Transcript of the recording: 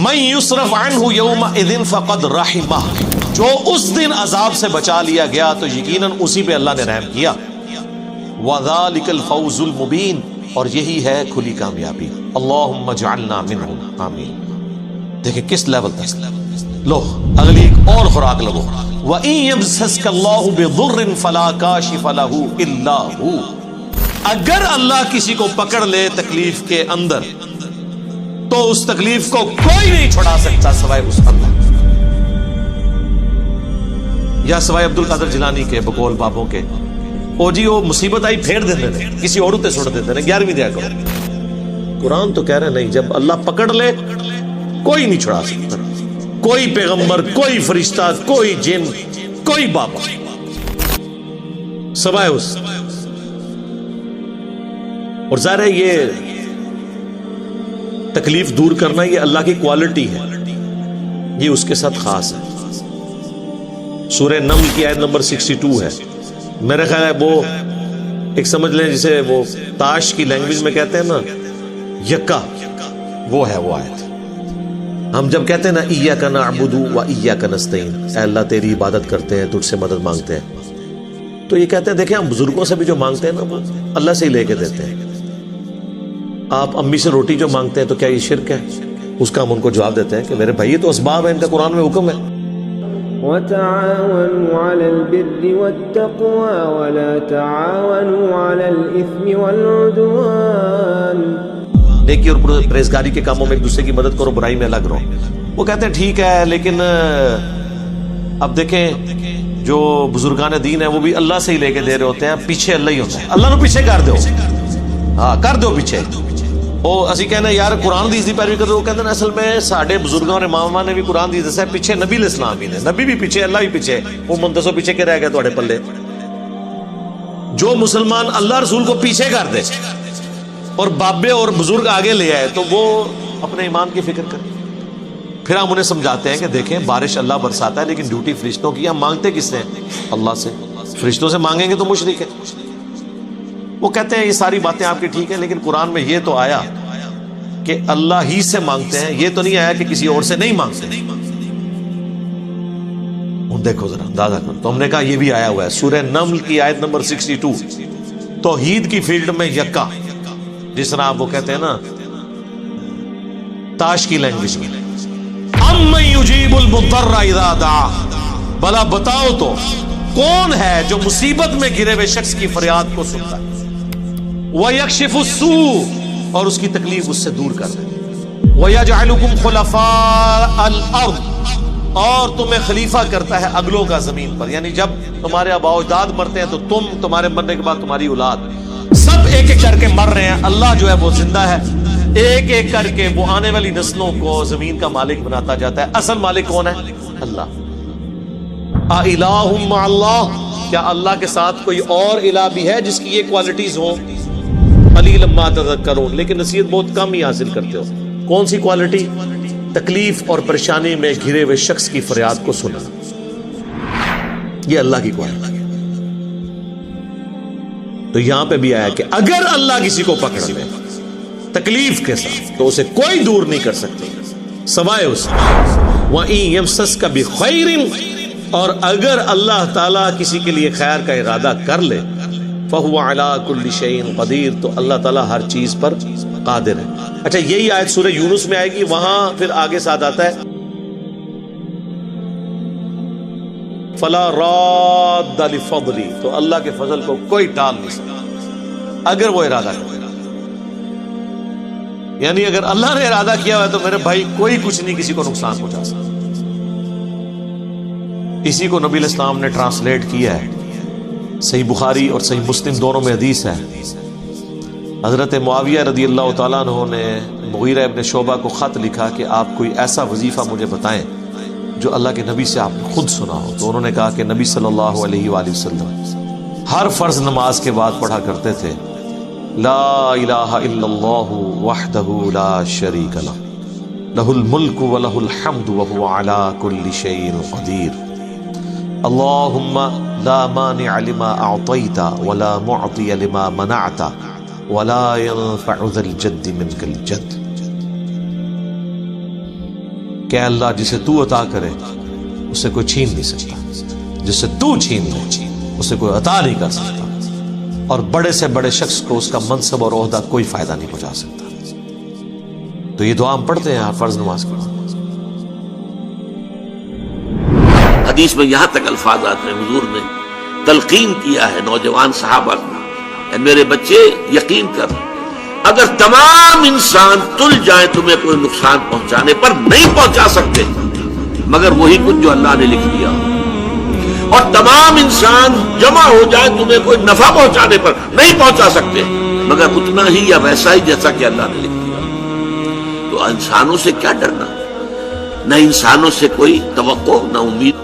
من یصرف عنہ یومئذ فقد رحمہ، جو اس دن عذاب سے بچا لیا گیا تو یقیناً اسی پہ اللہ نے رحم کیا. وذالک الفوز المبین، اور یہی ہے کھلی کامیابی. اللہم اجعلنا منہم، آمین. دیکھیں کس لیول تک. لو اگلی ایک اور خوراک لگو. وَإِن يَمْسَسْكَ اللَّهُ بِضُرٍّ فَلَا كَاشِفَ لَهُ إِلَّا هُوَ، اگر اللہ کسی کو پکڑ لے تکلیف کے اندر تو اس تکلیف کو کوئی نہیں چھڑا سکتا سوائے اس اللہ، یا سوائے عبد القادر جیلانی کے بقول بابوں کے. او جی وہ مصیبت آئی پھیر دیتے ہیں، کسی اور تے چھوڑ دیتے ہیں، 11ویں دیا کرو. قرآن تو کہہ رہے نہیں، جب اللہ پکڑ لے کوئی نہیں چھڑا سکتا، کوئی پیغمبر، کوئی فرشتہ، کوئی جن، کوئی بابا، سوائے اس. اور ظاہر ہے یہ تکلیف دور کرنا یہ اللہ کی کوالٹی ہے، یہ اس کے ساتھ خاص ہے. سورہ نمل کی آیت نمبر 62 ہے. میرا خیال ہے وہ ایک سمجھ لیں جسے وہ تاش کی لینگویج میں کہتے ہیں نا یکا، وہ ہے وہ آیت. ہم جب کہتے ہیں نا ایاک نعبد و ایاک نستعین، اے اللہ تیری عبادت کرتے ہیں، تجھ سے مدد مانگتے ہیں، تو یہ کہتے ہیں دیکھیں ہم بزرگوں سے بھی جو مانگتے ہیں نا وہ اللہ سے ہی لے کے دیتے ہیں. آپ امی سے روٹی جو مانگتے ہیں تو کیا یہ شرک ہے؟ اس کا ہم ان کو جواب دیتے ہیں کہ میرے بھائی یہ تو اسباب ہے، ان کا قرآن میں حکم ہے. وَتَعَاوَنُوا عَلَى الْبِرِّ وَالتَّقْوَى وَلَا تَعَاوَنُوا عَلَى الْإِثْمِ وَالْعُدْوَانِ. نیکی اور پرہیزگاری کے کاموں میں ایک دوسرے کی مدد کرو، برائی میں الگ رہو. وہ کہتے ہیں ٹھیک ہے، لیکن اب دیکھیں جو بزرگان دین ہیں وہ بھی اللہ سے ہی لے کے دے رہے ہوتے ہیں، پیچھے اللہ ہی ہوتا ہے. اللہ نو پیچھے کر دو، ہاں کر دو پیچھے. وہ اسی کہنا یار قرآن دی پیروی کر دو. وہ کہتے ہیں اصل میں ساڈے بزرگوں اور اماماں نے بھی قرآن دی دسا ہے، پیچھے نبی علیہ السلام بھی نے، نبی بھی پیچھے، اللہ بھی پیچھے. وہ منتسو پیچھے کے رہ گئے تھوڑے پلے. جو مسلمان اللہ رسول کو پیچھے کر دے اور بابے اور بزرگ آگے لے آئے تو وہ اپنے ایمان کی فکر کرے. پھر ہم انہیں سمجھاتے ہیں کہ دیکھیں بارش اللہ برساتا ہے لیکن ڈیوٹی فرشتوں کی. ہم مانگتے کس سے ہیں؟ اللہ سے. فرشتوں سے مانگیں گے تو مشرک ہے. وہ کہتے ہیں یہ ساری باتیں آپ کی ٹھیک ہیں، لیکن قرآن میں یہ تو آیا کہ اللہ ہی سے مانگتے ہیں، یہ تو نہیں آیا کہ کسی اور سے نہیں مانگتے. دیکھو ذرا اندازہ کرو. تو ہم نے کہا یہ بھی آیا ہوا ہے سورہ نمل کی آیت نمبر 62، توحید کی فیلڈ میں یکا، جس طرح آپ وہ کہتے ہیں نا تاش کی لینگویج میں. اَمَّن يُجِيبُ الْمُضْطَرَّ اِذَا دَعَاهُ، بھلا بتاؤ تو کون ہے جو مصیبت میں گرے ہوئے شخص کی فریاد کو سنتا ہے، وَيَكْشِفُ السُّوءَ، اور اس کی تکلیف اس سے دور کر دے، وَيَجْعَلُكُمْ خُلَفَاءَ الْأَرْضِ، اور تمہیں خلیفہ کرتا ہے اگلوں کا زمین پر. یعنی جب تمہارے آباء و اجداد مرتے ہیں تو تم، تمہارے مرنے کے بعد تمہاری اولاد، سب ایک ایک کر کے مر رہے ہیں. اللہ جو ہے وہ زندہ ہے، ایک ایک کر کے وہ آنے والی نسلوں کو زمین کا مالک بناتا جاتا ہے. اصل مالک کون ہے؟ اللہ. اِلَٰهٌ مَّعَ اللَّهِ، کیا اللہ کے ساتھ کوئی اور الہ بھی ہے جس کی یہ کوالٹیز ہوں؟ قلیلا ما تذکرون، لیکن نصیحت بہت کم ہی حاصل کرتے ہو. کون سی کوالٹی؟ تکلیف اور پریشانی میں گھرے ہوئے شخص کی فریاد کو سننا، یہ اللہ کی کوالٹی. تو یہاں پہ بھی آیا کہ اگر اللہ کسی کو پکڑ لے تکلیف کے ساتھ تو اسے کوئی دور نہیں کر سکتے سوائے اس. وَإِن يَمْسَسْكَ بِخَيْرٍ، اور اگر اللہ تعالیٰ کسی کے لیے خیر کا ارادہ کر لے، فَهُوَ عَلَىٰ كُلِّ شَيْءٍ قَدِيرٌ، تو اللہ تعالیٰ ہر چیز پر قادر ہے. اچھا یہی آیت سورہ یونس میں آئے گی، وہاں پھر آگے ساتھ آتا ہے فَلَا رَادَّ لِفَضْلِهِ، تو اللہ کے فضل کو کوئی ٹال نہیں سکتا اگر وہ ارادہ کرے. یعنی اگر اللہ نے ارادہ کیا ہوا ہے تو میرے بھائی کوئی کچھ نہیں کسی کو نقصان پہنچا سکتا. اسی کو نبی علیہ السلام نے ٹرانسلیٹ کیا ہے. صحیح بخاری اور صحیح مسلم دونوں میں حدیث ہے. حضرت معاویہ رضی اللہ تعالیٰ عنہ نے مغیرہ ابن شعبہ کو خط لکھا کہ آپ کوئی ایسا وظیفہ مجھے بتائیں جو اللہ کے نبی سے آپ نے خود سنا ہو. تو انہوں نے کہا کہ نبی صلی اللہ علیہ وآلہ وسلم ہر فرض نماز کے بعد پڑھا کرتے تھے لا الہ الا اللہ وحدہ لا شریک لہ لہ الملک ولہ الحمد وہو علی کل شیء قدیر اللہم لا مانع لما اعطیت ولا معطی لما منعت ولا ينفع ذا الجد منك الجد. کہ اللہ جسے تو عطا کرے اسے کوئی چھین نہیں سکتا، جسے تو چھین لے اسے کوئی عطا نہیں کر سکتا، اور بڑے سے بڑے شخص کو اس کا منصب اور عہدہ کوئی فائدہ نہیں پہنچا سکتا۔ تو یہ دعا ہم پڑھتے ہیں فرض نماز کے بعد۔ حدیث میں یہاں تک الفاظات میں حضور نے تلقین کیا ہے نوجوان صحابہ کو، اے میرے بچے یقین کر، اگر تمام انسان تل جائیں تمہیں کوئی نقصان پہنچانے پر نہیں پہنچا سکتے مگر وہی کچھ جو اللہ نے لکھ دیا، اور تمام انسان جمع ہو جائیں تمہیں کوئی نفع پہنچانے پر نہیں پہنچا سکتے مگر اتنا ہی یا ویسا ہی جیسا کہ اللہ نے لکھ دیا۔ تو انسانوں سے کیا ڈرنا، نہ انسانوں سے کوئی توقع نہ امید۔